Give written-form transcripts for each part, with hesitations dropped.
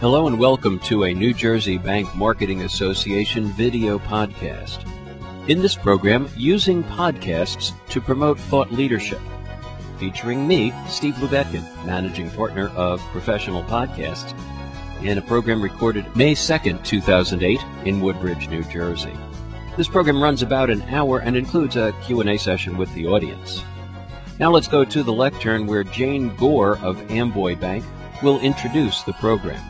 Hello and welcome to a New Jersey Bank Marketing Association video podcast. In this program, using podcasts to promote thought leadership, featuring me, Steve Lubetkin, Managing Partner of Professional Podcasts, in a program recorded May 2nd, 2008 in Woodbridge, New Jersey. This program runs about an hour and includes a Q&A session with the audience. Now let's go to the lectern where Jane Gore of Amboy Bank will introduce the program.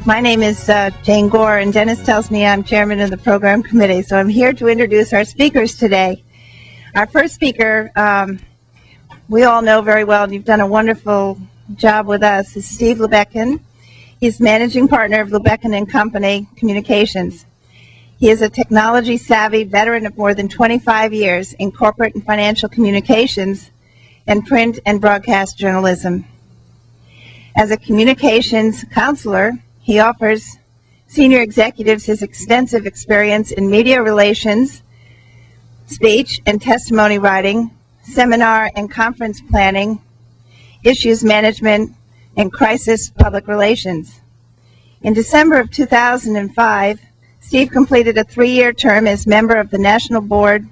My name is Jane Gore, and Dennis tells me I'm chairman of the program committee, so I'm here to introduce our speakers today. Our first speaker, we all know very well, and you've done a wonderful job with us, is Steve Lubetkin. He's managing partner of Lubetkin & Company Communications. He is a technology-savvy veteran of more than 25 years in corporate and financial communications and print and broadcast journalism. As a communications counselor, he offers senior executives his extensive experience in media relations, speech and testimony writing, seminar and conference planning, issues management, and crisis public relations. In December of 2005, Steve completed a 3-year term as member of the National Board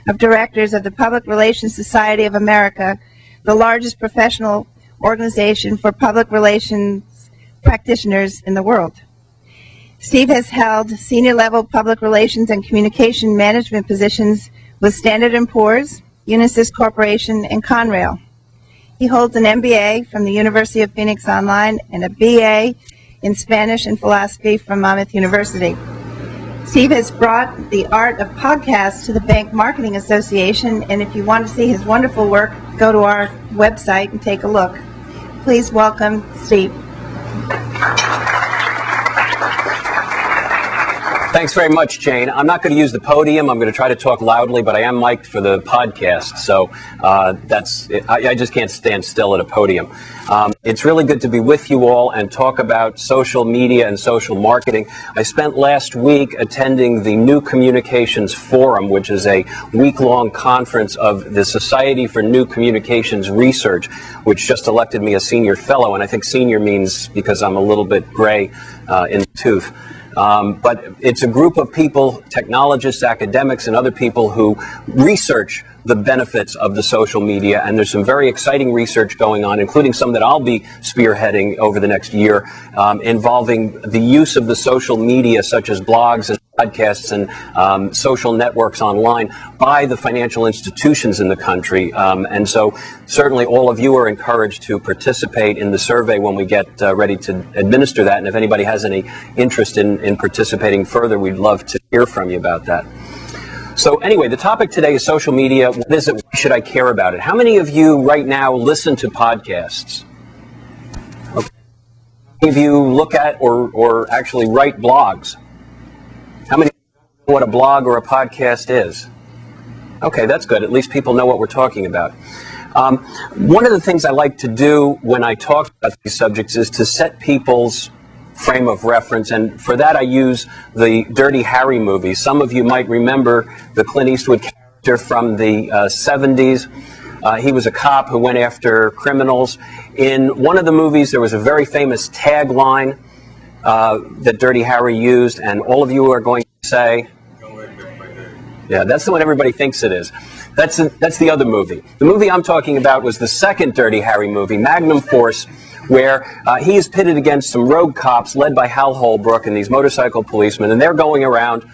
of Directors of the Public Relations Society of America, the largest professional organization for public relations practitioners in the world. Steve has held senior-level public relations and communication management positions with Standard & Poor's, Unisys Corporation, and Conrail. He holds an MBA from the University of Phoenix Online and a BA in Spanish and Philosophy from Monmouth University. Steve has brought the art of podcasts to the Bank Marketing Association, and if you want to see his wonderful work, go to our website and take a look. Please welcome Steve. Thanks very much, Jane. I'm not going to use the podium. I'm going to try to talk loudly, but I am mic'd for the podcast, so I just can't stand still at a podium. It's really good to be with you all and talk about social media and social marketing. I spent last week attending the New Communications Forum, which is a week-long conference of the Society for New Communications Research, which just elected me a senior fellow, and I think senior means because I'm a little bit gray in the tooth. But it's a group of people, technologists, academics, and other people who research the benefits of the social media, and there's some very exciting research going on, including some that I'll be spearheading over the next year, involving the use of the social media, such as blogs and podcasts and social networks online, by the financial institutions in the country. And so certainly all of you are encouraged to participate in the survey when we get ready to administer that. And if anybody has any interest in participating further, we'd love to hear from you about that. So anyway, the topic today is social media. What is it? Why should I care about it? How many of you right now listen to podcasts? Okay. How many of you look at or actually write blogs? How many know what a blog or a podcast is? Okay, that's good. At least people know what we're talking about. One of the things I like to do when I talk about these subjects is to set people's frame of reference, and for that I use the Dirty Harry movie. Some of you might remember the Clint Eastwood character from the 70s. He was a cop who went after criminals. In one of the movies there was a very famous tagline that Dirty Harry used, and all of you are going to say, yeah, that's the one everybody thinks it is. That's the other movie. The movie I'm talking about was the second Dirty Harry movie, Magnum Force, where he is pitted against some rogue cops led by Hal Holbrook and these motorcycle policemen, and they're going around,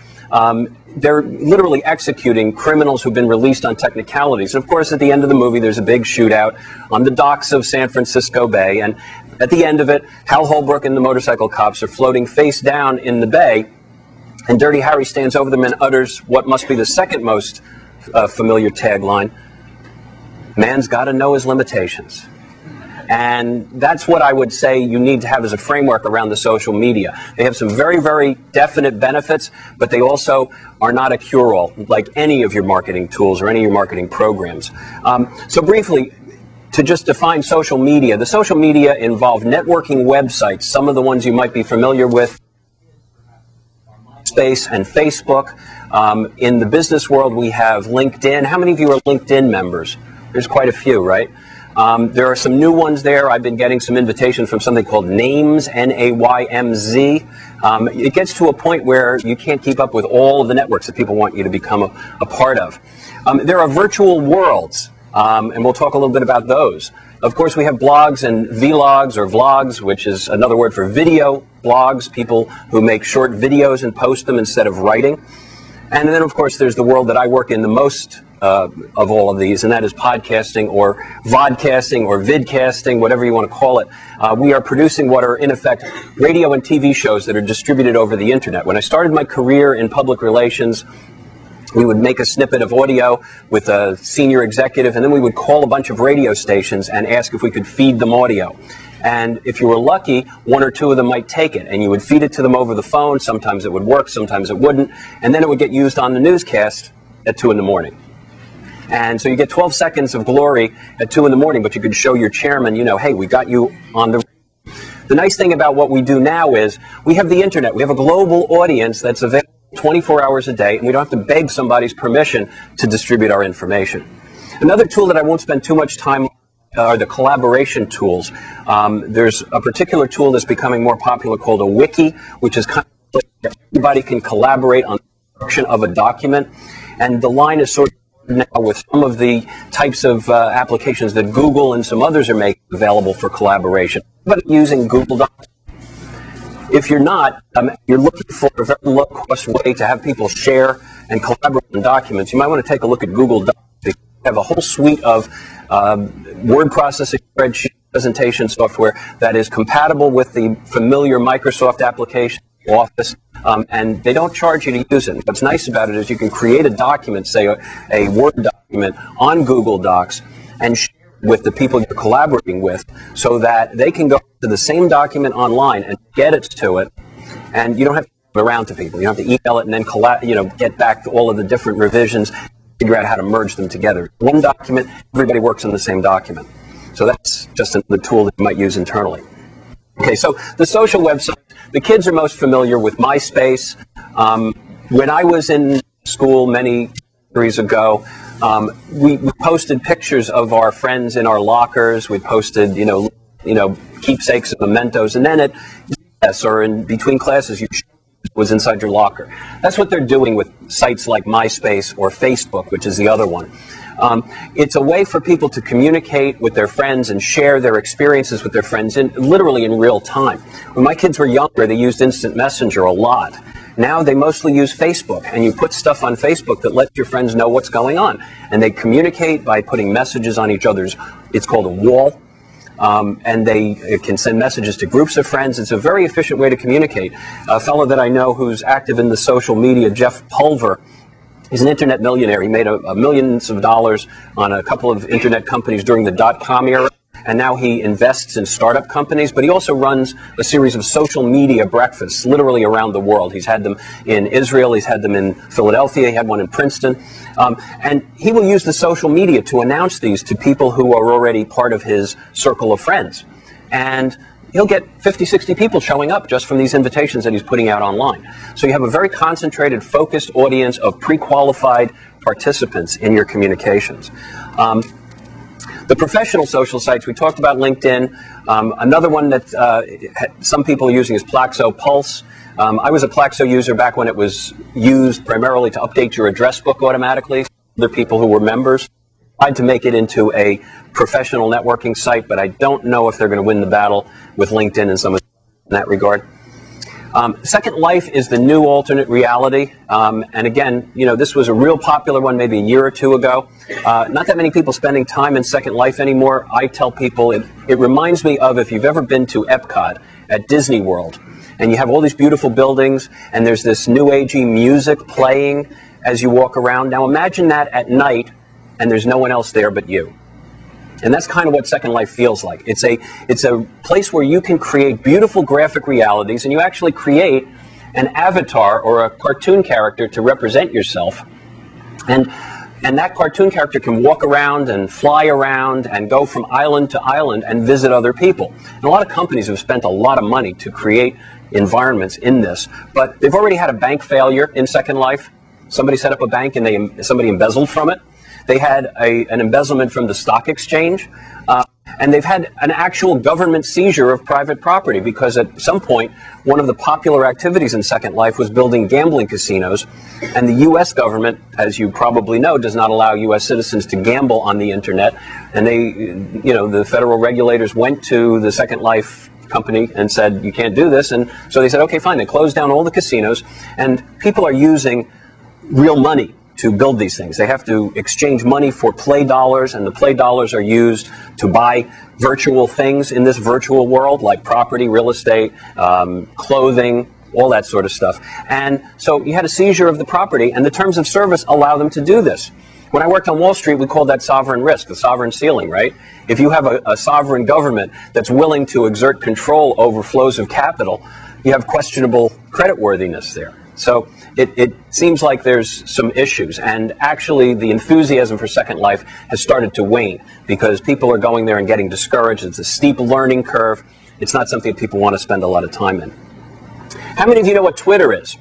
they're literally executing criminals who've been released on technicalities. And of course, at the end of the movie, there's a big shootout on the docks of San Francisco Bay, and at the end of it, Hal Holbrook and the motorcycle cops are floating face down in the bay, and Dirty Harry stands over them and utters what must be the second most familiar tagline: man's got to know his limitations. And that's what I would say you need to have as a framework around the social media. They have some very, very definite benefits, but they also are not a cure-all, like any of your marketing tools or any of your marketing programs. So briefly, to just define social media, the social media involve networking websites, some of the ones you might be familiar with, MySpace and Facebook. In the business world, we have LinkedIn. How many of you are LinkedIn members? There's quite a few, right? There are some new ones there. I've been getting some invitations from something called Naymz, N-A-Y-M-Z. It gets to a point where you can't keep up with all of the networks that people want you to become a part of. There are virtual worlds, and we'll talk a little bit about those. Of course, we have blogs and vlogs or vlogs, which is another word for video blogs, people who make short videos and post them instead of writing. And then, of course, there's the world that I work in the most of all of these, and that is podcasting or vodcasting or vidcasting, whatever you want to call it. We are producing what are, in effect, radio and TV shows that are distributed over the internet. When I started my career in public relations, we would make a snippet of audio with a senior executive, and then we would call a bunch of radio stations and ask if we could feed them audio. And if you were lucky, one or two of them might take it, and you would feed it to them over the phone. Sometimes it would work, sometimes it wouldn't, and then it would get used on the newscast at 2 in the morning. And so you get 12 seconds of glory at 2 in the morning, but you could show your chairman, you know, hey, we got you on the... The nice thing about what we do now is we have the internet. We have a global audience that's available 24 hours a day, and we don't have to beg somebody's permission to distribute our information. Another tool that I won't spend too much time on are the collaboration tools. There's a particular tool that's becoming more popular called a wiki, which is kind of like everybody can collaborate on the construction of a document, and the line is sort of now with some of the types of applications that Google and some others are making available for collaboration, but using Google Docs. If you're not, you're looking for a very low-cost way to have people share and collaborate on documents, you might want to take a look at Google Docs. They have a whole suite of word processing, spreadsheet, presentation software that is compatible with the familiar Microsoft application, Office, and they don't charge you to use it. What's nice about it is you can create a document, say a Word document, on Google Docs and share it with the people you're collaborating with so that they can go to the same document online and get it to it, and you don't have to give it around to people. You don't have to email it and then get back to all of the different revisions, figure out how to merge them together. One document, everybody works on the same document. So that's just another tool that you might use internally. Okay, so the social website, the kids are most familiar with MySpace. When I was in school many years ago, we posted pictures of our friends in our lockers. We posted, keepsakes and mementos, and then at recess or in between classes, you was inside your locker. That's what they're doing with sites like MySpace or Facebook, which is the other one. It's a way for people to communicate with their friends and share their experiences with their friends literally in real time. When my kids were younger, they used Instant Messenger a lot. Now they mostly use Facebook, and you put stuff on Facebook that lets your friends know what's going on. And they communicate by putting messages on each other's, it's called a wall. And they can send messages to groups of friends. It's a very efficient way to communicate. A fellow that I know who's active in the social media, Jeff Pulver, he's an internet millionaire. He made millions of dollars on a couple of internet companies during the dot-com era, and now he invests in startup companies, but he also runs a series of social media breakfasts literally around the world. He's had them in Israel, he's had them in Philadelphia, he had one in Princeton, and he will use the social media to announce these to people who are already part of his circle of friends. And he'll get 50, 60 people showing up just from these invitations that he's putting out online. So you have a very concentrated, focused audience of pre-qualified participants in your communications. The professional social sites, we talked about LinkedIn. Another one that some people are using is Plaxo Pulse. I was a Plaxo user back when it was used primarily to update your address book automatically. Other people who were members tried to make it into a professional networking site, but I don't know if they're going to win the battle with LinkedIn and some of in that regard. Second Life is the new alternate reality. And again, this was a real popular one maybe a year or two ago. Not that many people spending time in Second Life anymore. I tell people it reminds me of if you've ever been to Epcot at Disney World, and you have all these beautiful buildings, and there's this new agey music playing as you walk around. Now imagine that at night, and there's no one else there but you. And that's kind of what Second Life feels like. It's a place where you can create beautiful graphic realities, and you actually create an avatar or a cartoon character to represent yourself. And And that cartoon character can walk around and fly around and go from island to island and visit other people. And a lot of companies have spent a lot of money to create environments in this, but they've already had a bank failure in Second Life. Somebody set up a bank and somebody embezzled from it. They had an embezzlement from the stock exchange. And they've had an actual government seizure of private property because at some point, one of the popular activities in Second Life was building gambling casinos. And the U.S. government, as you probably know, does not allow U.S. citizens to gamble on the internet. And the federal regulators went to the Second Life company and said, you can't do this. And so they said, okay, fine. They closed down all the casinos. And people are using real money to build these things. They have to exchange money for play dollars, and the play dollars are used to buy virtual things in this virtual world, like property, real estate, clothing, all that sort of stuff. And so you had a seizure of the property, and the terms of service allow them to do this. When I worked on Wall Street, we called that sovereign risk, the sovereign ceiling, right? If you have a sovereign government that's willing to exert control over flows of capital, you have questionable creditworthiness there. So it seems like there's some issues, and actually the enthusiasm for Second Life has started to wane because people are going there and getting discouraged. It's a steep learning curve. It's not something that people want to spend a lot of time in. How many of you know what Twitter is?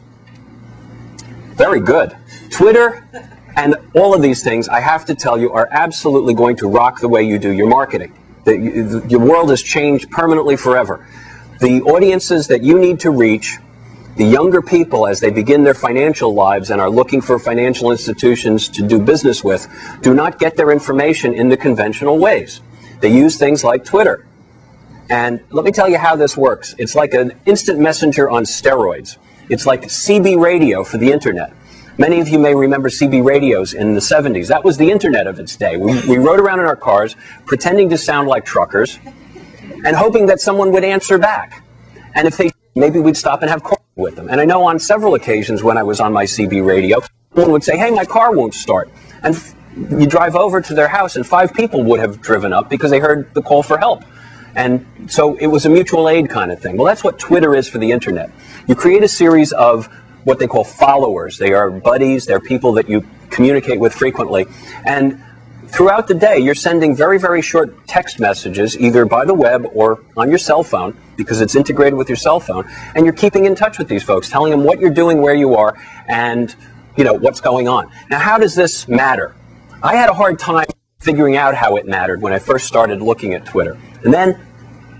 Very good. Twitter and all of these things, I have to tell you, are absolutely going to rock the way you do your marketing. Your world has changed permanently forever. The audiences that you need to reach, the younger people, as they begin their financial lives and are looking for financial institutions to do business with, do not get their information in the conventional ways. They use things like Twitter. And let me tell you how this works. It's like an instant messenger on steroids. It's like CB radio for the internet. Many of you may remember CB radios in the 70s. That was the internet of its day. We rode around in our cars pretending to sound like truckers and hoping that someone would answer back. And if they maybe we'd stop and have coffee with them. And I know on several occasions when I was on my CB radio, someone would say, hey, my car won't start. And you drive over to their house and 5 people would have driven up because they heard the call for help. And so it was a mutual aid kind of thing. Well, that's what Twitter is for the internet. You create a series of what they call followers. They are buddies. They're people that you communicate with frequently. And throughout the day, you're sending very, very short text messages, either by the web or on your cell phone, because it's integrated with your cell phone, and you're keeping in touch with these folks, telling them what you're doing, where you are, and what's going on. Now, how does this matter? I had a hard time figuring out how it mattered when I first started looking at Twitter. And then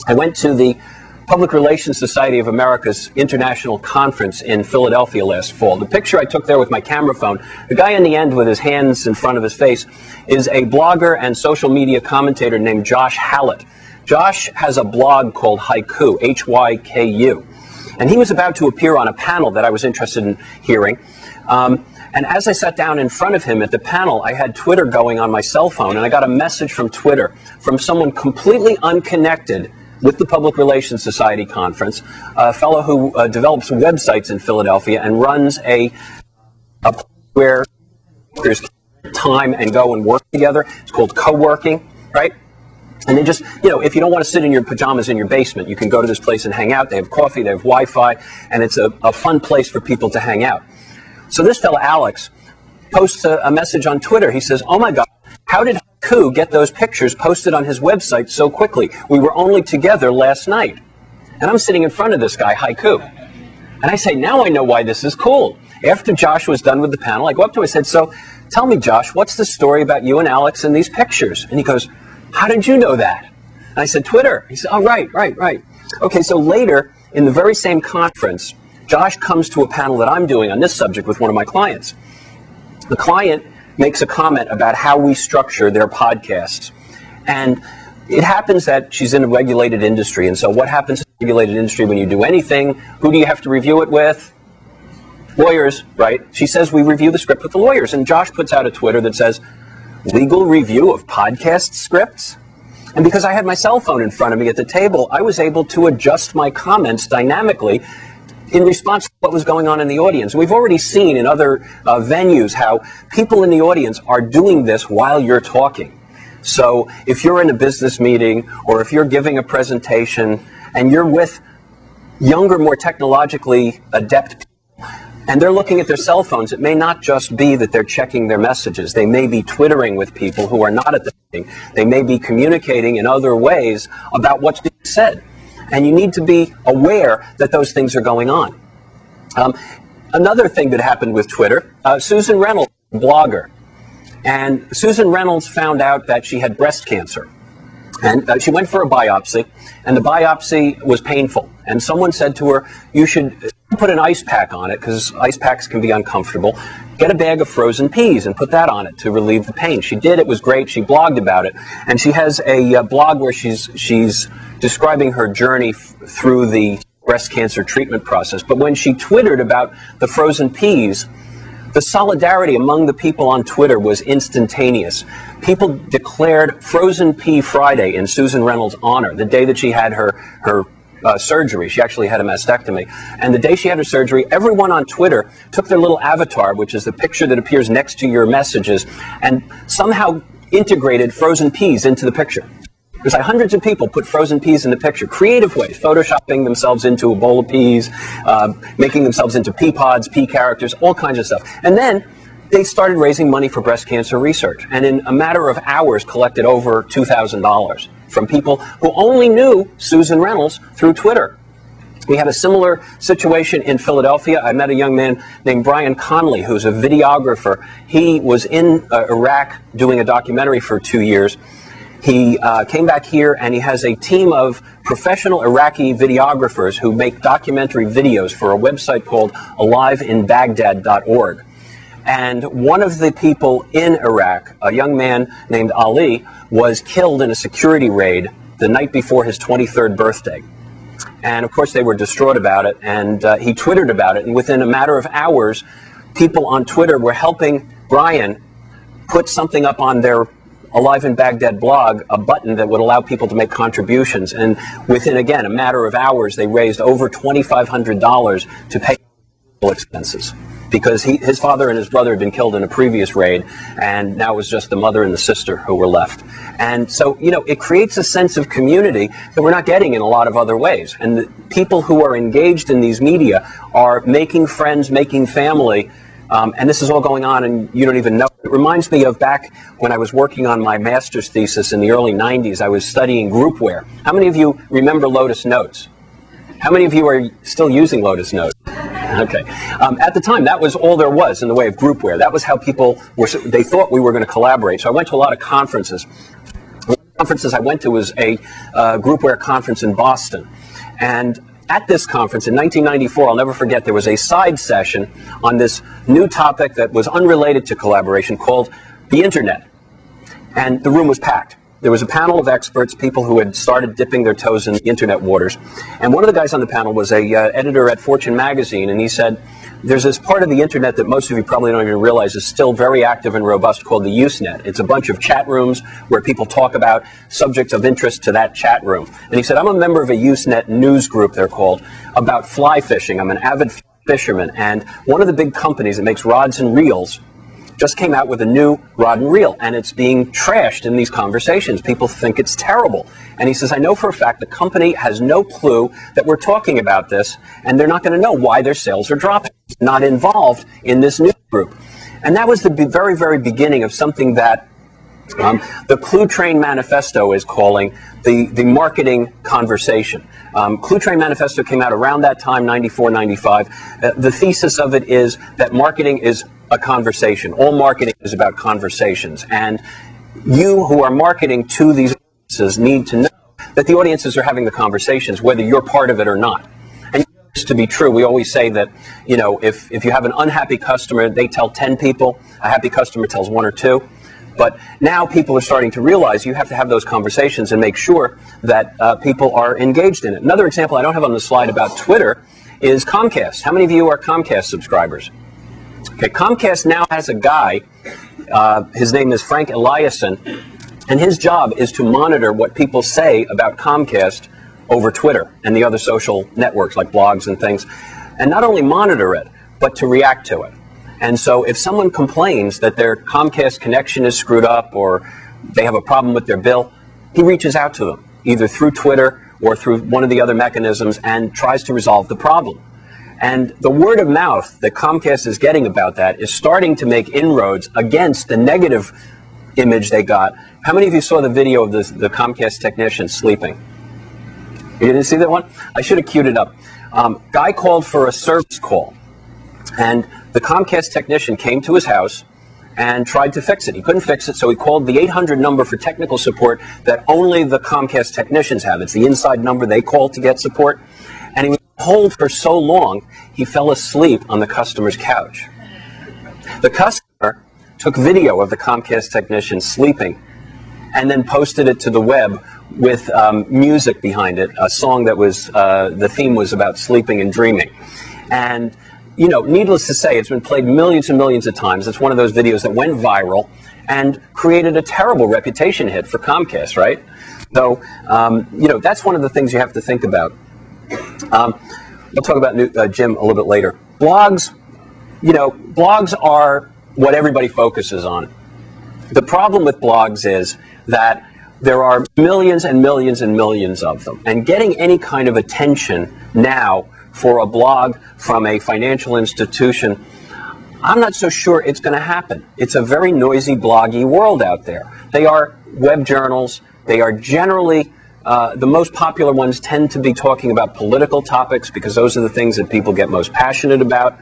I went to the Public Relations Society of America's International Conference in Philadelphia last fall. The picture I took there with my camera phone, the guy in the end with his hands in front of his face, is a blogger and social media commentator named Josh Hallett. Josh has a blog called Haiku, H-Y-K-U. And he was about to appear on a panel that I was interested in hearing. And as I sat down in front of him at the panel, I had Twitter going on my cell phone, and I got a message from Twitter from someone completely unconnected with the Public Relations Society conference, a fellow who develops websites in Philadelphia and runs a where there's time and go and work together. It's called co-working, right? And they just, if you don't want to sit in your pajamas in your basement, you can go to this place and hang out. They have coffee, they have Wi-Fi, and it's a fun place for people to hang out. So this fellow, Alex, posts a message on Twitter. He says, oh my God, how did Haiku get those pictures posted on his website so quickly? We were only together last night. And I'm sitting in front of this guy, Haiku. And I say, now I know why this is cool. After Josh was done with the panel, I go up to him and I said, so tell me, Josh, what's the story about you and Alex in these pictures? And he goes, how did you know that? And I said, Twitter. He said, oh, right. Okay, so later, in the very same conference, Josh comes to a panel that I'm doing on this subject with one of my clients. The client makes a comment about how we structure their podcasts. And it happens that she's in a regulated industry. And so what happens in a regulated industry when you do anything? Who do you have to review it with? Lawyers, right? She says we review the script with the lawyers. And Josh puts out a Twitter that says, legal review of podcast scripts? And because I had my cell phone in front of me at the table, I was able to adjust my comments dynamically in response to what was going on in the audience. We've already seen in other venues how people in the audience are doing this while you're talking. So if you're in a business meeting or if you're giving a presentation and you're with younger, more technologically adept people, and they're looking at their cell phones, it may not just be that they're checking their messages. They may be twittering with people who are not at the meeting. They may be communicating in other ways about what's being said. And you need to be aware that those things are going on. Another thing that happened with Twitter, Susan Reynolds, a blogger. And Susan Reynolds found out that she had breast cancer. And she went for a biopsy, and the biopsy was painful. And someone said to her, you should put an ice pack on it, because ice packs can be uncomfortable. Get a bag of frozen peas and put that on it to relieve the pain. She did. It was great. She blogged about it. And she has a blog where she's describing her journey through the breast cancer treatment process. But when she twittered about the frozen peas, the solidarity among the people on Twitter was instantaneous. People declared Frozen Pea Friday in Susan Reynolds' honor, the day that she had her surgery. She actually had a mastectomy. And the day she had her surgery, everyone on Twitter took their little avatar, which is the picture that appears next to your messages, and somehow integrated frozen peas into the picture. There's like hundreds of people put frozen peas in the picture, creative ways, photoshopping themselves into a bowl of peas, making themselves into pea pods, pea characters, all kinds of stuff. And then they started raising money for breast cancer research, and in a matter of hours collected over $2,000 from people who only knew Susan Reynolds through Twitter. We had a similar situation in Philadelphia. I met a young man named Brian Connolly, who's a videographer. He was in Iraq doing a documentary for 2 years. He came back here, and he has a team of professional Iraqi videographers who make documentary videos for a website called aliveinbaghdad.org. And one of the people in Iraq, a young man named Ali, was killed in a security raid the night before his 23rd birthday. And of course they were distraught about it, and he twittered about it, and within a matter of hours, people on Twitter were helping Brian put something up on their Alive in Baghdad blog, a button that would allow people to make contributions. And within, again, a matter of hours, they raised over $2,500 to pay expenses, because his father and his brother had been killed in a previous raid, and now it was just the mother and the sister who were left. And so, you know, it creates a sense of community that we're not getting in a lot of other ways. And the people who are engaged in these media are making friends, making family, and this is all going on and you don't even know. It reminds me of back when I was working on my master's thesis in the early 90s. I was studying groupware. How many of you remember Lotus Notes? How many of you are still using Lotus Notes? Okay. At the time, that was all there was in the way of groupware. That was how people were, they thought we were going to collaborate. So I went to a lot of conferences. One of the conferences I went to was a groupware conference in Boston. And at this conference in 1994, I'll never forget, there was a side session on this new topic that was unrelated to collaboration called the Internet. And the room was packed. There was a panel of experts, people who had started dipping their toes in the Internet waters. And one of the guys on the panel was a editor at Fortune magazine, and he said, there's this part of the Internet that most of you probably don't even realize is still very active and robust called the Usenet. It's a bunch of chat rooms where people talk about subjects of interest to that chat room. And he said, I'm a member of a Usenet news group, they're called, about fly fishing. I'm an avid fisherman, and one of the big companies that makes rods and reels just came out with a new rod and reel, and it's being trashed in these conversations. People think it's terrible. And he says, I know for a fact the company has no clue that we're talking about this, and they're not going to know why their sales are dropping. Not involved in this news group. And that was the very, very beginning of something that the Clue Train Manifesto is calling the marketing conversation. Clue Train Manifesto came out around that time, 94, 95. The thesis of it is that marketing is a conversation. All marketing is about conversations. And you who are marketing to these audiences need to know that the audiences are having the conversations, whether you're part of it or not. And to be true, we always say that, you know, if you have an unhappy customer, they tell 10 people, a happy customer tells 1 or 2. But now people are starting to realize you have to have those conversations and make sure that people are engaged in it. Another example I don't have on the slide about Twitter is Comcast. How many of you are Comcast subscribers? Okay, Comcast now has a guy, his name is Frank Eliason, and his job is to monitor what people say about Comcast over Twitter and the other social networks like blogs and things, and not only monitor it, but to react to it. And so if someone complains that their Comcast connection is screwed up or they have a problem with their bill, he reaches out to them, either through Twitter or through one of the other mechanisms, and tries to resolve the problem. And the word of mouth that Comcast is getting about that is starting to make inroads against the negative image they got. How many of you saw the video of the Comcast technician sleeping? You didn't see that one? I should have queued it up. Guy called for a service call, and the Comcast technician came to his house and tried to fix it. He couldn't fix it, so he called the 800 number for technical support that only the Comcast technicians have. It's the inside number they call to get support. And he was on hold for so long, he fell asleep on the customer's couch. The customer took video of the Comcast technician sleeping and then posted it to the web with music behind it, a song that was, the theme was about sleeping and dreaming. And you know, needless to say, it's been played millions and millions of times. It's one of those videos that went viral and created a terrible reputation hit for Comcast, right? So, you know, that's one of the things you have to think about. We'll talk about Jim a little bit later. Blogs, you know, blogs are what everybody focuses on. The problem with blogs is that there are millions and millions and millions of them. And getting any kind of attention now for a blog from a financial institution, I'm not so sure it's going to happen. It's a very noisy, bloggy world out there. They are web journals. They are generally, the most popular ones tend to be talking about political topics because those are the things that people get most passionate about.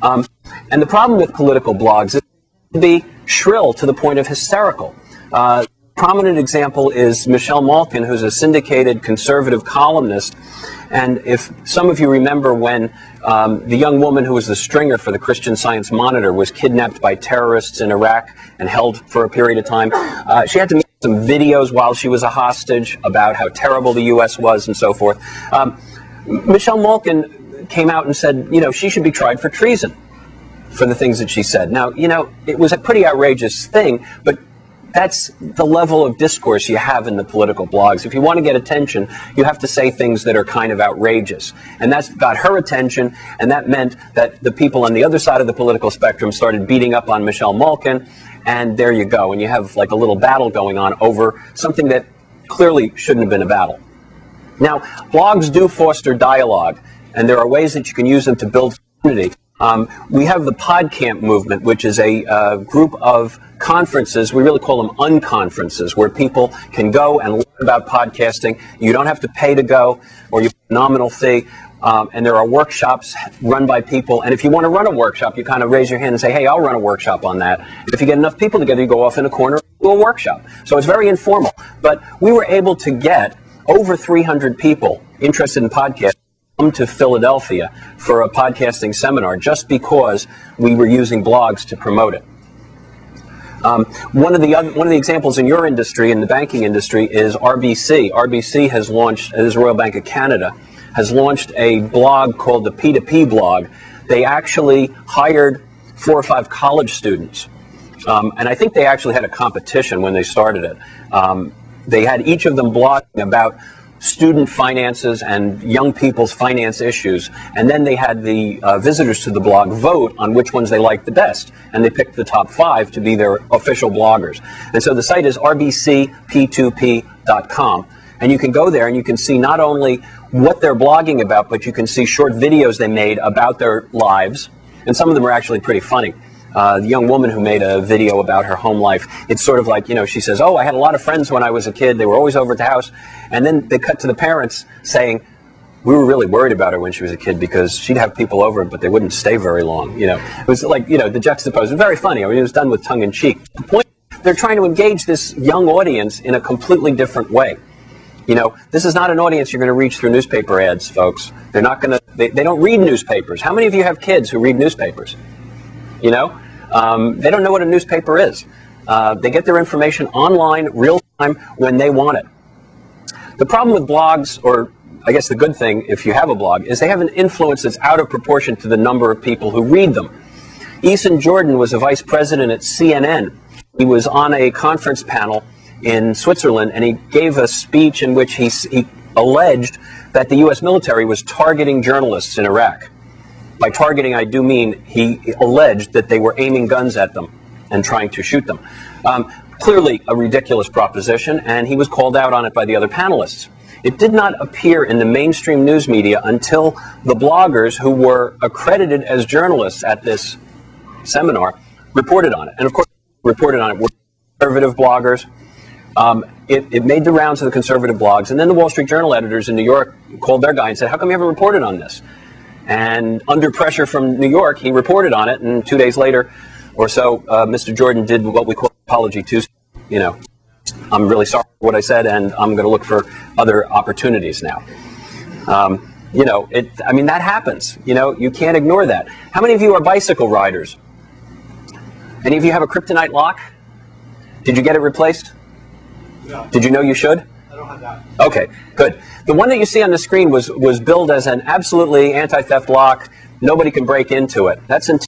And the problem with political blogs is to be shrill to the point of hysterical. Prominent example is Michelle Malkin, who's a syndicated conservative columnist. And if some of you remember when the young woman who was the stringer for the Christian Science Monitor was kidnapped by terrorists in Iraq and held for a period of time, she had to make some videos while she was a hostage about how terrible the U.S. was and so forth. Michelle Malkin came out and said, you know, she should be tried for treason for the things that she said. Now, you know, it was a pretty outrageous thing, but that's the level of discourse you have in the political blogs. If you want to get attention, you have to say things that are kind of outrageous. And that's got her attention, and that meant that the people on the other side of the political spectrum started beating up on Michelle Malkin, and there you go. And you have like a little battle going on over something that clearly shouldn't have been a battle. Now, blogs do foster dialogue, and there are ways that you can use them to build community. We have the PodCamp movement, which is a group of conferences. We really call them unconferences, where people can go and learn about podcasting. You don't have to pay to go, or you pay a nominal fee. And there are workshops run by people. And if you want to run a workshop, you kind of raise your hand and say, hey, I'll run a workshop on that. If you get enough people together, you go off in a corner and do a workshop. So it's very informal. But we were able to get over 300 people interested in podcasting come to Philadelphia for a podcasting seminar just because we were using blogs to promote it. One of the examples in your industry, in the banking industry, is RBC. RBC has launched, as Royal Bank of Canada, has launched a blog called the P2P blog. They actually hired 4 or 5 college students. And I think they actually had a competition when they started it. They had each of them blogging about student finances and young people's finance issues, and then they had the visitors to the blog vote on which ones they liked the best, and they picked the top 5 to be their official bloggers. And so the site is rbcp2p.com, and you can go there and you can see not only what they're blogging about, but you can see short videos they made about their lives, and some of them are actually pretty funny. The young woman who made a video about her home life, it's sort of like, you know, she says, oh, I had a lot of friends when I was a kid. They were always over at the house. And then they cut to the parents saying, we were really worried about her when she was a kid because she'd have people over, but they wouldn't stay very long. You know, it was like, you know, the juxtaposition. Very funny. I mean, it was done with tongue in cheek. The point, they're trying to engage this young audience in a completely different way. You know, this is not an audience you're going to reach through newspaper ads, folks. They're not going to, they don't read newspapers. How many of you have kids who read newspapers? You know, they don't know what a newspaper is. They get their information online, real time, when they want it. The problem with blogs, or I guess the good thing if you have a blog, is they have an influence that's out of proportion to the number of people who read them. Eason Jordan was a vice president at CNN. He was on a conference panel in Switzerland, and he gave a speech in which he alleged that the U.S. military was targeting journalists in Iraq. By targeting, I do mean he alleged that they were aiming guns at them and trying to shoot them. Clearly a ridiculous proposition, and he was called out on it by the other panelists. It did not appear in the mainstream news media until the bloggers who were accredited as journalists at this seminar reported on it. And of course, reported on it were conservative bloggers. It made the rounds of the conservative blogs, and then the Wall Street Journal editors in New York called their guy and said, how come you haven't reported on this? And under pressure from New York, he reported on it, and 2 days later or so, Mr. Jordan did what we call Apology Tuesday. You know, I'm really sorry for what I said, and I'm going to look for other opportunities now. You know, I mean, that happens. You know, you can't ignore that. How many of you are bicycle riders? Any of you have a kryptonite lock? Did you get it replaced? No. Did you know you should? I don't have that. Okay, good. The one that you see on the screen was billed as an absolutely anti-theft lock. Nobody can break into it. That's until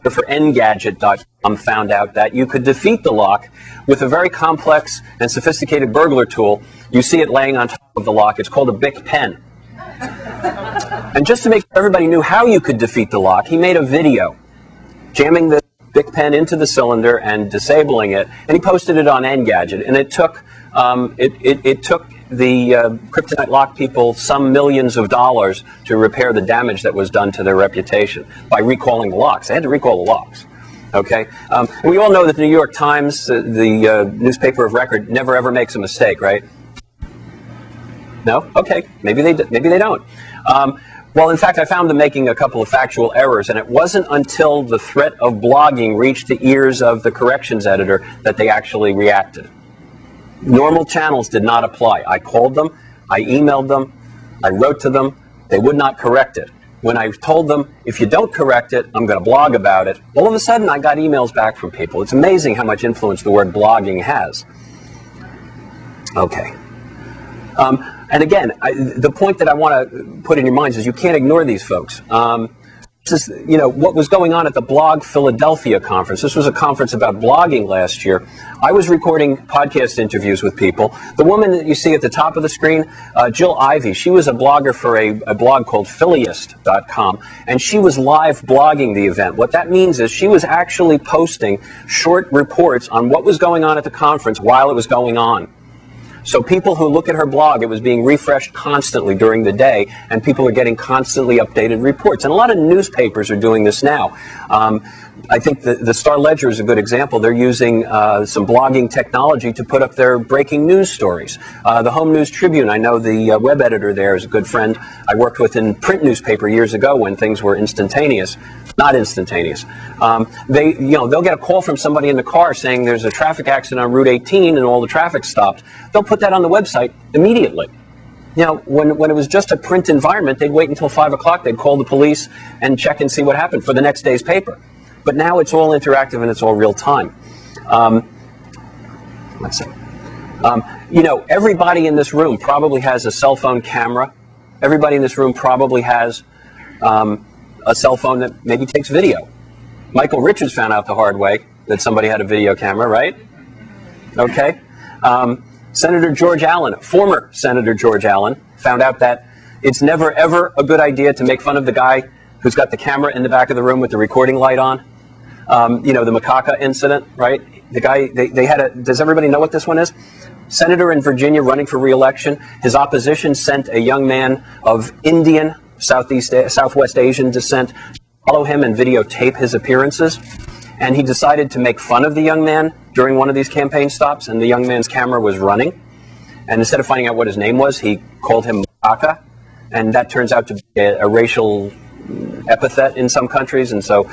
for Engadget.com found out that you could defeat the lock with a very complex and sophisticated burglar tool. You see it laying on top of the lock. It's called a Bic pen. And just to make sure everybody knew how you could defeat the lock, he made a video jamming the Bic pen into the cylinder and disabling it, and he posted it on Engadget. And it took it took the kryptonite lock people some millions of dollars to repair the damage that was done to their reputation by recalling the locks. They had to recall the locks. Okay, we all know that the New York Times, the newspaper of record, never ever makes a mistake, right? No? Okay, maybe they don't. Well, in fact, I found them making a couple of factual errors, and it wasn't until the threat of blogging reached the ears of the corrections editor that they actually reacted. Normal channels did not apply. I called them, I emailed them, I wrote to them. They would not correct it. When I told them, if you don't correct it, I'm going to blog about it, all of a sudden I got emails back from people. It's amazing how much influence the word blogging has. Okay. And again, the point that I want to put in your minds is you can't ignore these folks. This is, you know, what was going on at the Blog Philadelphia conference. This was a conference about blogging last year. I was recording podcast interviews with people. The woman that you see at the top of the screen, Jill Ivey, she was a blogger for a blog called Phillyist.com, and she was live blogging the event. What that means is she was actually posting short reports on what was going on at the conference while it was going on. So people who look at her blog, it was being refreshed constantly during the day, and people are getting constantly updated reports. And a lot of newspapers are doing this now. I think the Star Ledger is a good example. They're using some blogging technology to put up their breaking news stories. The Home News Tribune, I know the web editor there is a good friend I worked with in print newspaper years ago when things were instantaneous. Not instantaneous. They'll get a call from somebody in the car saying there's a traffic accident on Route 18 and all the traffic stopped. They'll put that on the website immediately. You know, when it was just a print environment, they'd wait until 5 o'clock. They'd call the police and check and see what happened for the next day's paper. But now it's all interactive and it's all real time. Let's see. You know, everybody in this room probably has a cell phone camera. Everybody in this room probably has a cell phone that maybe takes video. Michael Richards found out the hard way that somebody had a video camera, right? Okay. Senator George Allen, former Senator George Allen, found out that it's never ever a good idea to make fun of the guy who's got the camera in the back of the room with the recording light on. You know, the Macaca incident, right? The guy, they had a, does everybody know what this one is? Senator in Virginia running for re-election. His opposition sent a young man of Indian, Southwest Asian descent to follow him and videotape his appearances. And he decided to make fun of the young man during one of these campaign stops, and the young man's camera was running. And instead of finding out what his name was, he called him Macaca, and that turns out to be a racial epithet in some countries. And so,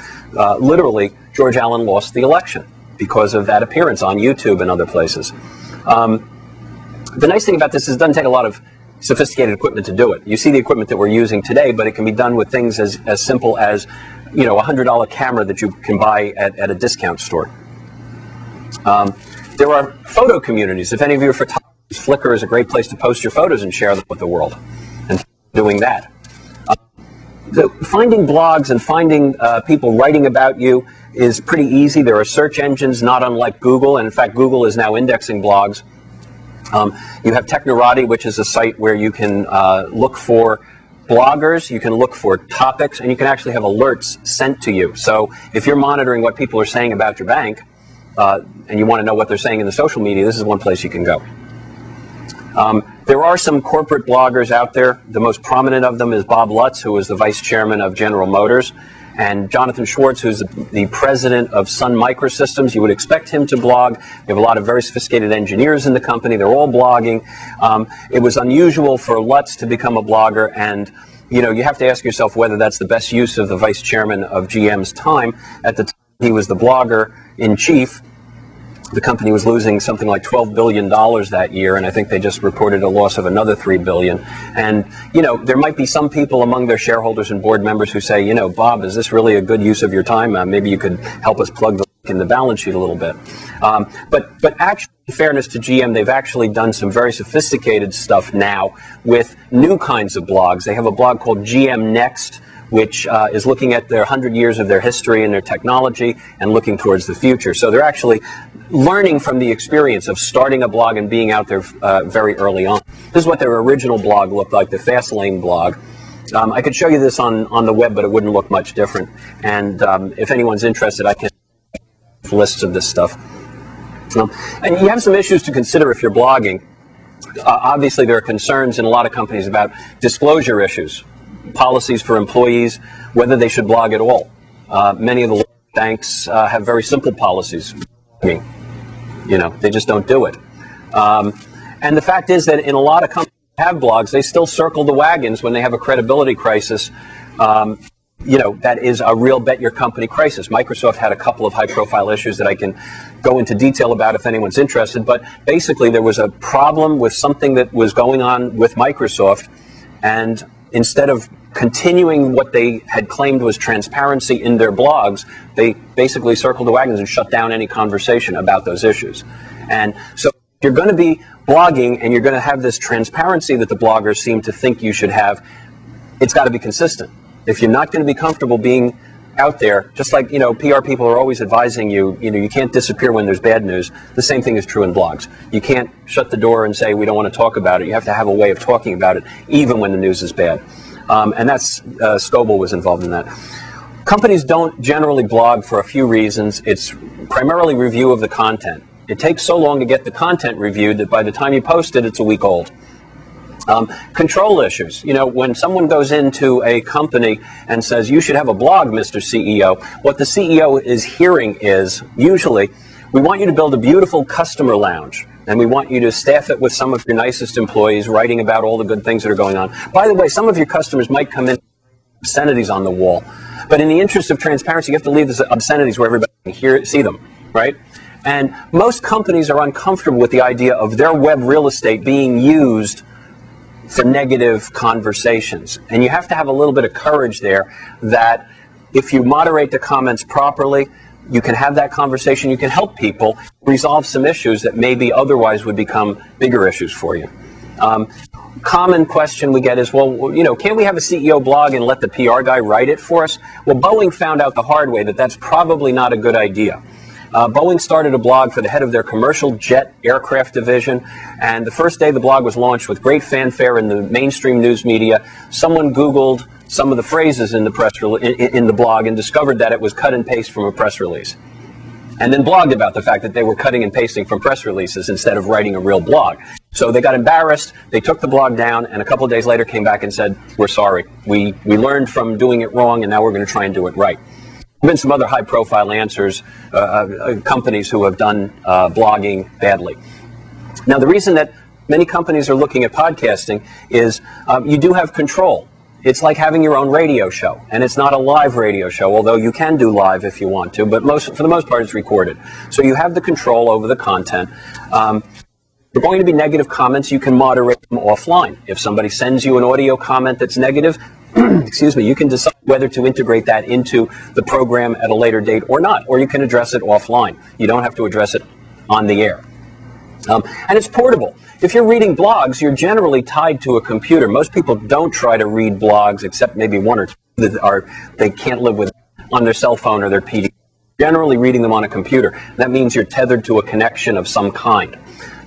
literally, George Allen lost the election because of that appearance on YouTube and other places. The nice thing about this is it doesn't take a lot of sophisticated equipment to do it. You see the equipment that we're using today, but it can be done with things as simple as, you know, a $100 camera that you can buy at a discount store. There are photo communities. If any of you are photographers, Flickr is a great place to post your photos and share them with the world. And doing that. Finding blogs and finding people writing about you is pretty easy. There are search engines not unlike Google, and in fact Google is now indexing blogs. You have Technorati, which is a site where you can look for bloggers, you can look for topics, and you can actually have alerts sent to you. So if you're monitoring what people are saying about your bank, and you want to know what they're saying in the social media, this is one place you can go. There are some corporate bloggers out there. The most prominent of them is Bob Lutz, who is the vice chairman of General Motors, and Jonathan Schwartz, who's the president of Sun Microsystems. You would expect him to blog. We have a lot of very sophisticated engineers in the company. They're all blogging. It was unusual for Lutz to become a blogger, and you have to ask yourself whether that's the best use of the vice chairman of GM's time. At the time he was the blogger in chief, the company was losing something like $12 billion that year, and I think they just reported a loss of another $3 billion. And, there might be some people among their shareholders and board members who say, Bob, is this really a good use of your time? Maybe you could help us plug the leak in the balance sheet a little bit. But actually, in fairness to GM, they've actually done some very sophisticated stuff now with new kinds of blogs. They have a blog called GM Next, which is looking at their 100 years of their history and their technology and looking towards the future. So they're actually learning from the experience of starting a blog and being out there very early on. This is what their original blog looked like, the Fastlane blog. I could show you this on the web, but it wouldn't look much different. And if anyone's interested, I can have lists of this stuff. And you have some issues to consider if you're blogging. Obviously, there are concerns in a lot of companies about disclosure issues, policies for employees, whether they should blog at all. Many of the banks have very simple policies. They just don't do it. And the fact is that in a lot of companies that have blogs, they still circle the wagons when they have a credibility crisis. That is a real bet your company crisis. Microsoft had a couple of high-profile issues that I can go into detail about if anyone's interested. But basically, there was a problem with something that was going on with Microsoft, and instead of continuing what they had claimed was transparency in their blogs, they basically circled the wagons and shut down any conversation about those issues. And so if you're going to be blogging and you're going to have this transparency that the bloggers seem to think you should have, it's got to be consistent. If you're not going to be comfortable being out there, just like, PR people are always advising you, you can't disappear when there's bad news. The same thing is true in blogs. You can't shut the door and say, we don't want to talk about it. You have to have a way of talking about it, even when the news is bad. And that's, Scoble was involved in that. Companies don't generally blog for a few reasons. It's primarily review of the content. It takes so long to get the content reviewed that by the time you post it, it's a week old. Control issues. When someone goes into a company and says, you should have a blog, Mr. CEO, what the CEO is hearing is, usually, we want you to build a beautiful customer lounge, and we want you to staff it with some of your nicest employees writing about all the good things that are going on. By the way, some of your customers might come in with obscenities on the wall, but in the interest of transparency, you have to leave the obscenities where everybody can see them, right? And most companies are uncomfortable with the idea of their web real estate being used for negative conversations. And you have to have a little bit of courage there that if you moderate the comments properly, you can have that conversation, you can help people resolve some issues that maybe otherwise would become bigger issues for you. Common question we get is, well, can't we have a CEO blog and let the PR guy write it for us? Well, Boeing found out the hard way that that's probably not a good idea. Boeing started a blog for the head of their commercial jet aircraft division, and the first day the blog was launched with great fanfare in the mainstream news media, someone Googled some of the phrases in the blog and discovered that it was cut and paste from a press release, and then blogged about the fact that they were cutting and pasting from press releases instead of writing a real blog. So they got embarrassed, they took the blog down, and a couple of days later came back and said, we're sorry, we learned from doing it wrong, and now we're going to try and do it right. There have been some other high-profile answers, companies who have done blogging badly. Now, the reason that many companies are looking at podcasting is you do have control. It's like having your own radio show, and it's not a live radio show, although you can do live if you want to, but for the most part it's recorded. So you have the control over the content. There are going to be negative comments. You can moderate them offline. If somebody sends you an audio comment that's negative, excuse me, you can decide whether to integrate that into the program at a later date or not, or you can address it offline. You don't have to address it on the air. And it's portable. If you're reading blogs, you're generally tied to a computer. Most people don't try to read blogs, except maybe one or two that they can't live with on their cell phone or their PD. Generally reading them on a computer. That means you're tethered to a connection of some kind.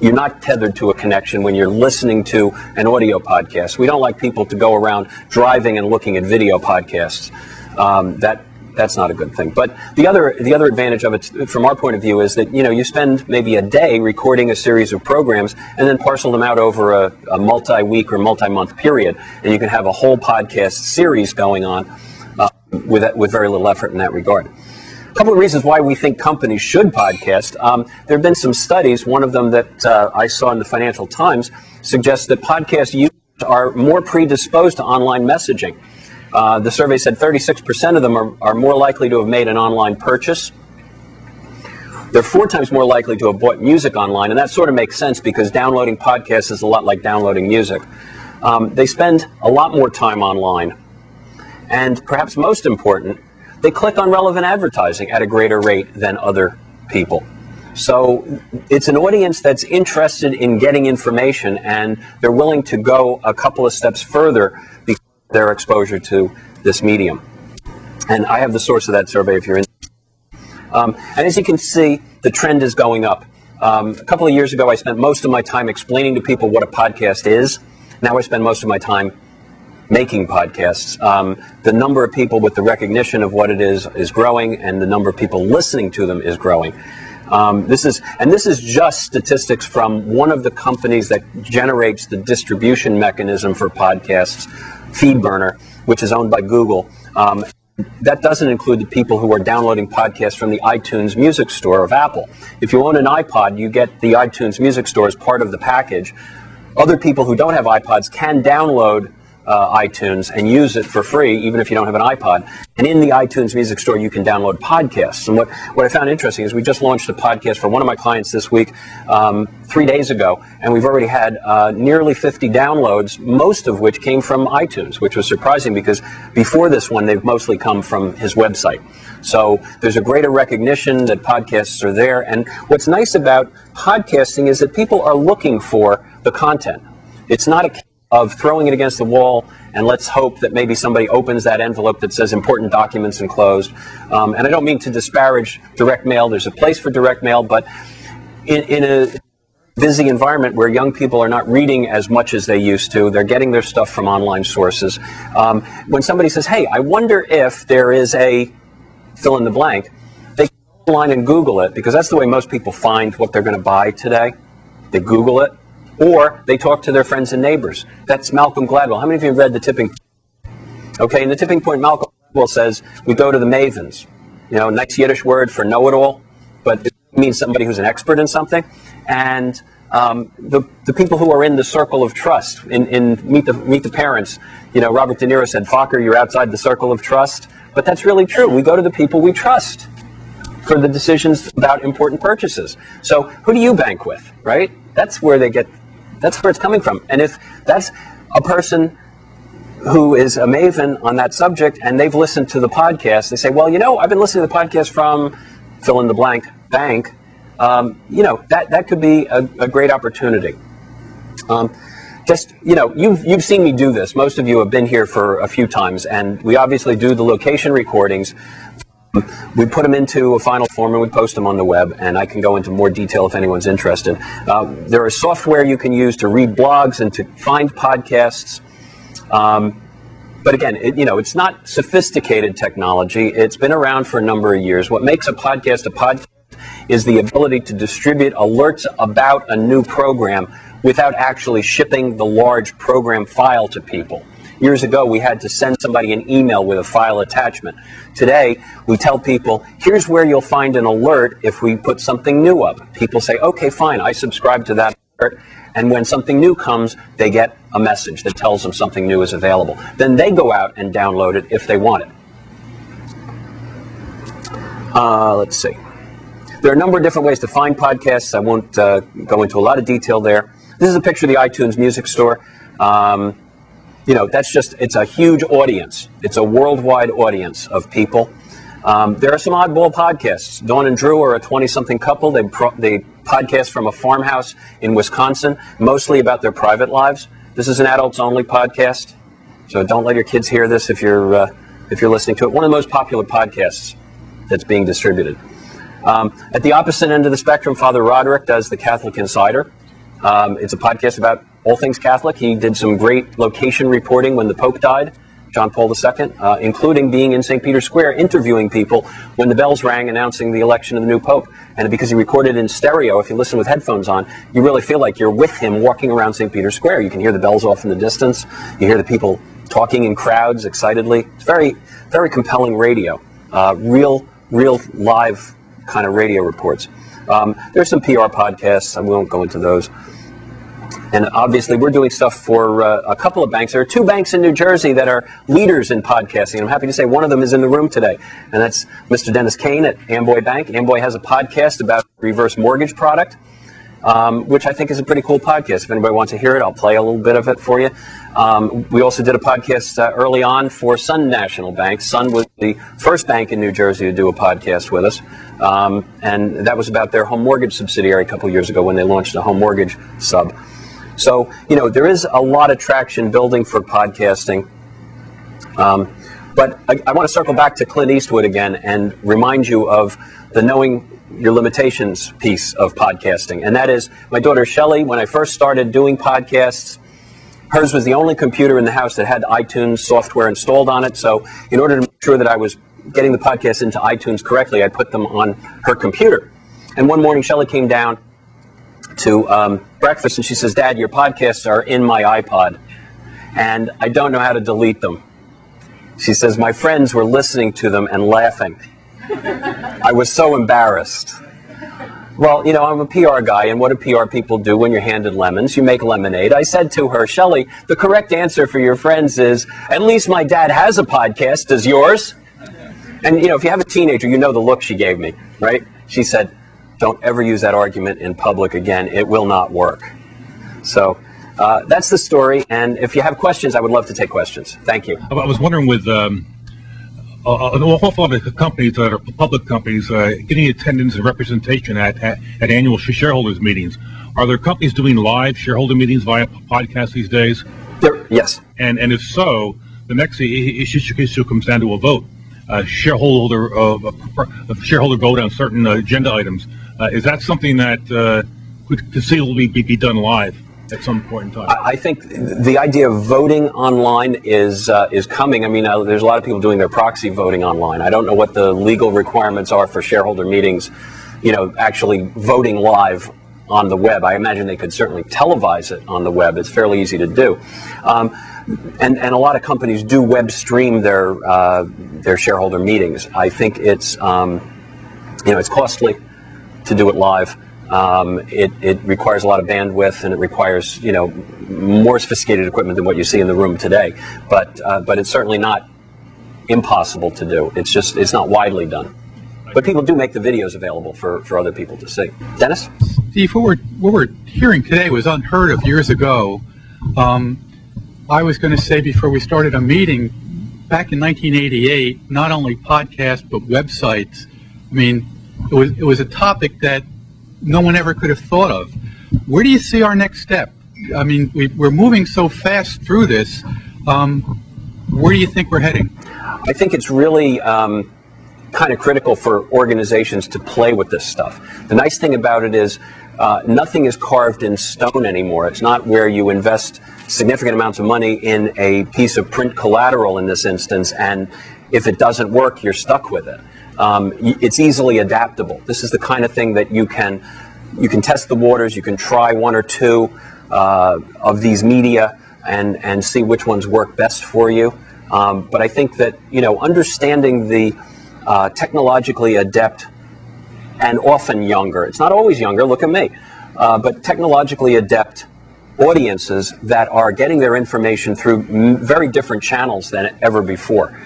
You're not tethered to a connection when you're listening to an audio podcast. We don't like people to go around driving and looking at video podcasts. That That's not a good thing. But the other advantage of it, from our point of view, is that you spend maybe a day recording a series of programs and then parcel them out over a multi-week or multi-month period, and you can have a whole podcast series going on with very little effort in that regard. A couple of reasons why we think companies should podcast. There have been some studies. One of them that I saw in the Financial Times suggests that podcast users are more predisposed to online messaging. The survey said 36% of them are more likely to have made an online purchase. They're 4 times more likely to have bought music online, and that sort of makes sense because downloading podcasts is a lot like downloading music. They spend a lot more time online, and perhaps most important, they click on relevant advertising at a greater rate than other people. So it's an audience that's interested in getting information, and they're willing to go a couple of steps further because of their exposure to this medium. And I have the source of that survey if you're interested. And as you can see, the trend is going up. A couple of years ago, I spent most of my time explaining to people what a podcast is. Now I spend most of my time making podcasts. The number of people with the recognition of what it is growing, and the number of people listening to them is growing. This is just statistics from one of the companies that generates the distribution mechanism for podcasts, FeedBurner, which is owned by Google. That doesn't include the people who are downloading podcasts from the iTunes Music Store of Apple. If you own an iPod, you get the iTunes Music Store as part of the package. Other people who don't have iPods can download iTunes and use it for free, even if you don't have an iPod. And in the iTunes Music Store, you can download podcasts. And what I found interesting is we just launched a podcast for one of my clients this week, 3 days ago, and we've already had nearly 50 downloads, most of which came from iTunes, which was surprising because before this one, they've mostly come from his website. So there's a greater recognition that podcasts are there. And what's nice about podcasting is that people are looking for the content. It's not a case of throwing it against the wall and let's hope that maybe somebody opens that envelope that says important documents enclosed. And I don't mean to disparage direct mail. There's a place for direct mail, but in a busy environment where young people are not reading as much as they used to, they're getting their stuff from online sources. When somebody says, hey, I wonder if there is a fill in the blank, they go online and Google it, because that's the way most people find what they're going to buy today. They Google it. Or they talk to their friends and neighbors. That's Malcolm Gladwell. How many of you have read The Tipping Point? Okay, in The Tipping Point, Malcolm Gladwell says, we go to the mavens. Nice Yiddish word for know-it-all, but it means somebody who's an expert in something. And the people who are in the circle of trust, in Meet the Parents, Robert De Niro said, Fokker, you're outside the circle of trust. But that's really true. We go to the people we trust for the decisions about important purchases. So who do you bank with, right? That's where it's coming from. And if that's a person who is a maven on that subject and they've listened to the podcast, they say, well, I've been listening to the podcast from fill in the blank bank. That could be a great opportunity. You've seen me do this. Most of you have been here for a few times, and we obviously do the location recordings. We put them into a final form and we post them on the web, and I can go into more detail if anyone's interested. There is software you can use to read blogs and to find podcasts. But again, it's not sophisticated technology. It's been around for a number of years. What makes a podcast is the ability to distribute alerts about a new program without actually shipping the large program file to people. Years ago, we had to send somebody an email with a file attachment. Today, we tell people, here's where you'll find an alert if we put something new up. People say, okay, fine, I subscribe to that alert. And when something new comes, they get a message that tells them something new is available. Then they go out and download it if they want it. Let's see. There are a number of different ways to find podcasts. I won't go into a lot of detail there. This is a picture of the iTunes Music Store. It's a huge audience. It's a worldwide audience of people. There are some oddball podcasts. Dawn and Drew are a 20-something couple. They podcast from a farmhouse in Wisconsin, mostly about their private lives. This is an adults-only podcast, so don't let your kids hear this if you're listening to it. One of the most popular podcasts that's being distributed. At the opposite end of the spectrum, Father Roderick does The Catholic Insider. It's a podcast about all things Catholic. He did some great location reporting when the Pope died. John Paul II, including being in St. Peter's Square interviewing people when the bells rang announcing the election of the new Pope. And because he recorded in stereo, if you listen with headphones on, you really feel like you're with him walking around St. Peter's Square. You can hear the bells off in the distance. You hear the people talking in crowds excitedly. It's very, very compelling radio. Real live kind of radio reports. There's some PR podcasts. We won't go into those. And obviously, we're doing stuff for a couple of banks. There are 2 banks in New Jersey that are leaders in podcasting. I'm happy to say one of them is in the room today, and that's Mr. Dennis Kane at Amboy Bank. Amboy has a podcast about reverse mortgage product, which I think is a pretty cool podcast. If anybody wants to hear it, I'll play a little bit of it for you. We also did a podcast early on for Sun National Bank. Sun was the first bank in New Jersey to do a podcast with us, and that was about their home mortgage subsidiary a couple years ago when they launched a home mortgage sub. So, there is a lot of traction building for podcasting. But I want to circle back to Clint Eastwood again and remind you of the knowing your limitations piece of podcasting. And that is, my daughter Shelley, when I first started doing podcasts, hers was the only computer in the house that had iTunes software installed on it. So in order to make sure that I was getting the podcast into iTunes correctly, I put them on her computer. And one morning, Shelley came down to breakfast and she says, "Dad, your podcasts are in my iPod and I don't know how to delete them." She says, "My friends were listening to them and laughing. I was so embarrassed." Well, I'm a PR guy, and what do PR people do when you're handed lemons? You make lemonade. I said to her, "Shelley, the correct answer for your friends is, at least my dad has a podcast. Does yours?" And, if you have a teenager, you know the look she gave me, right? She said, "Don't ever use that argument in public again. It will not work." So that's the story. And if you have questions, I would love to take questions. Thank you. I was wondering with an awful lot of companies that are public companies getting attendance and representation at annual shareholders meetings. Are there companies doing live shareholder meetings via podcast these days? Yes. And if so, the next issue comes down to a vote. Shareholder vote on certain agenda items. Is that something that could conceivably be done live at some point in time? I think the idea of voting online is coming. I mean, there's a lot of people doing their proxy voting online. I don't know what the legal requirements are for shareholder meetings, actually voting live on the web. I imagine they could certainly televise it on the web. It's fairly easy to do. And a lot of companies do web stream their shareholder meetings. I think it's it's costly to do it live. It requires a lot of bandwidth, and it requires more sophisticated equipment than what you see in the room today. But it's certainly not impossible to do. It's not widely done. But people do make the videos available for other people to see. Dennis? Steve, what we're hearing today was unheard of years ago. I was going to say before we started a meeting, back in 1988, not only podcasts but websites. I mean, it was a topic that no one ever could have thought of. Where do you see our next step? I mean, we're moving so fast through this. Where do you think we're heading? I think it's really kind of critical for organizations to play with this stuff. The nice thing about it is nothing is carved in stone anymore. It's not where you invest significant amounts of money in a piece of print collateral in this instance, and if it doesn't work, you're stuck with it. It's easily adaptable. This is the kind of thing that you can test the waters. You can try one or two of these media and see which ones work best for you. But I think that understanding the technologically adept and often younger, it's not always younger, look at me, but technologically adept audiences that are getting their information through very different channels than ever before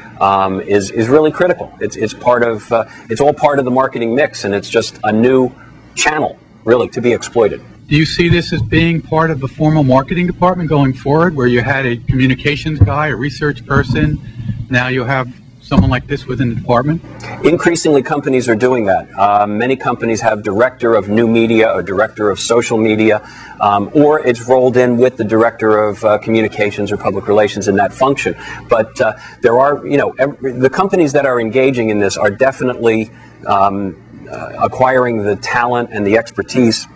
is really critical. It's part of it's all part of the marketing mix, and it's just a new channel really to be exploited. Do you see this as being part of the formal marketing department going forward, where you had a communications guy, a research person, now you have someone like this within the department? Increasingly, companies are doing that. Many companies have director of new media or director of social media, or it's rolled in with the director of communications or public relations in that function. But there are, the companies that are engaging in this are definitely acquiring the talent and the expertise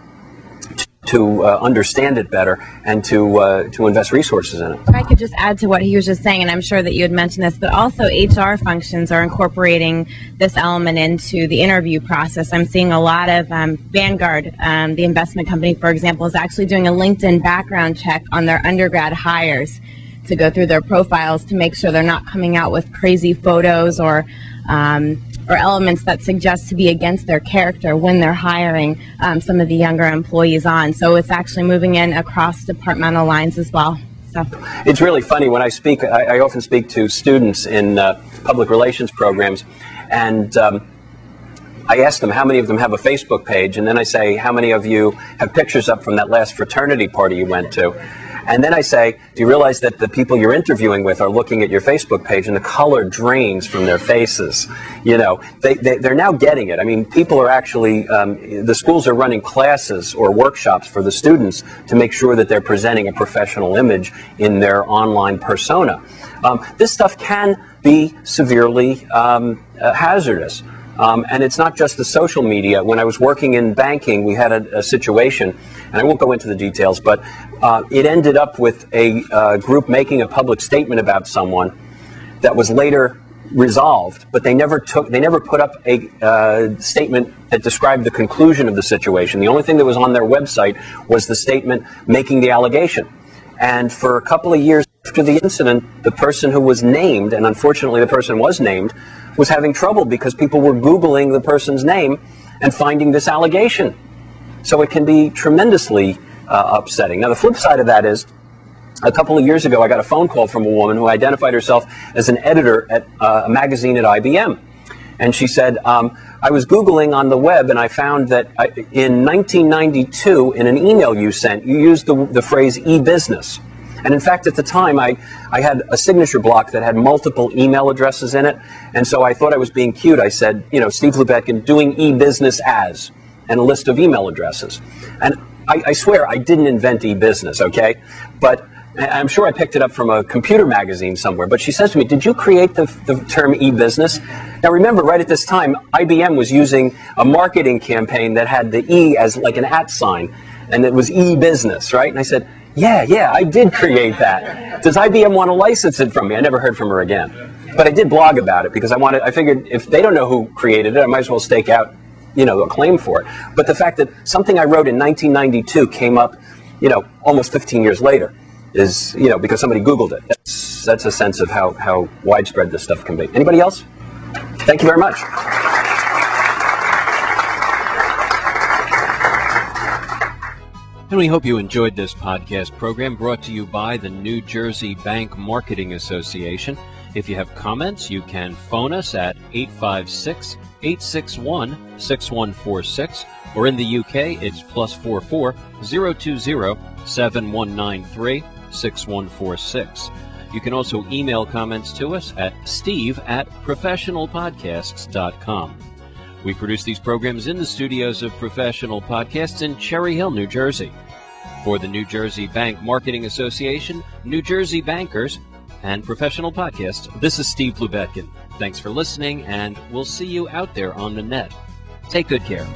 to understand it better and to invest resources in it. If I could just add to what he was just saying, and I'm sure that you had mentioned this, but also HR functions are incorporating this element into the interview process. I'm seeing a lot of Vanguard, the investment company, for example, is actually doing a LinkedIn background check on their undergrad hires to go through their profiles to make sure they're not coming out with crazy photos or elements that suggest to be against their character when they're hiring some of the younger employees on. So it's actually moving in across departmental lines as well. So it's really funny when I speak. I often speak to students in public relations programs, and I ask them how many of them have a Facebook page, and then I say, how many of you have pictures up from that last fraternity party you went to? And then I say, do you realize that the people you're interviewing with are looking at your Facebook page and the color drains from their faces? You know, they're now getting it. I mean, people are actually, the schools are running classes or workshops for the students to make sure that they're presenting a professional image in their online persona. This stuff can be severely hazardous. And it's not just the social media. When I was working in banking, we had a situation, and I won't go into the details, but it ended up with a group making a public statement about someone that was later resolved, but they never put up a statement that described the conclusion of the situation. The only thing that was on their website was the statement making the allegation. And for a couple of years after the incident, the person who was named, and unfortunately the person was named, was having trouble because people were Googling the person's name and finding this allegation. So it can be tremendously upsetting. Now, the flip side of that is, a couple of years ago, I got a phone call from a woman who identified herself as an editor at a magazine at IBM. And she said, I was Googling on the web and I found that in 1992, in an email you sent, you used the phrase e-business. And in fact, at the time, I had a signature block that had multiple email addresses in it. And so I thought I was being cute. I said, you know, Steve Lubetkin doing e-business as, and a list of email addresses. And I swear I didn't invent e-business, okay? But I'm sure I picked it up from a computer magazine somewhere. But she says to me, did you create the term e-business? Now remember, right at this time, IBM was using a marketing campaign that had the E as like an @ sign. And it was e-business, right? And I said, yeah, I did create that. Does IBM want to license it from me? I never heard from her again. But I did blog about it because I figured if they don't know who created it, I might as well stake out, you know, a claim for it. But the fact that something I wrote in 1992 came up, you know, almost 15 years later is, you know, because somebody Googled it. That's a sense of how widespread this stuff can be. Anybody else? Thank you very much. And we hope you enjoyed this podcast program brought to you by the New Jersey Bank Marketing Association. If you have comments, you can phone us at 856-861-6146, or in the UK, it's +44 020 7193 6146. You can also email comments to us at steve@professionalpodcasts.com. We produce these programs in the studios of Professional Podcasts in Cherry Hill, New Jersey. For the New Jersey Bank Marketing Association, New Jersey Bankers, and Professional Podcasts, this is Steve Lubetkin. Thanks for listening, and we'll see you out there on the net. Take good care.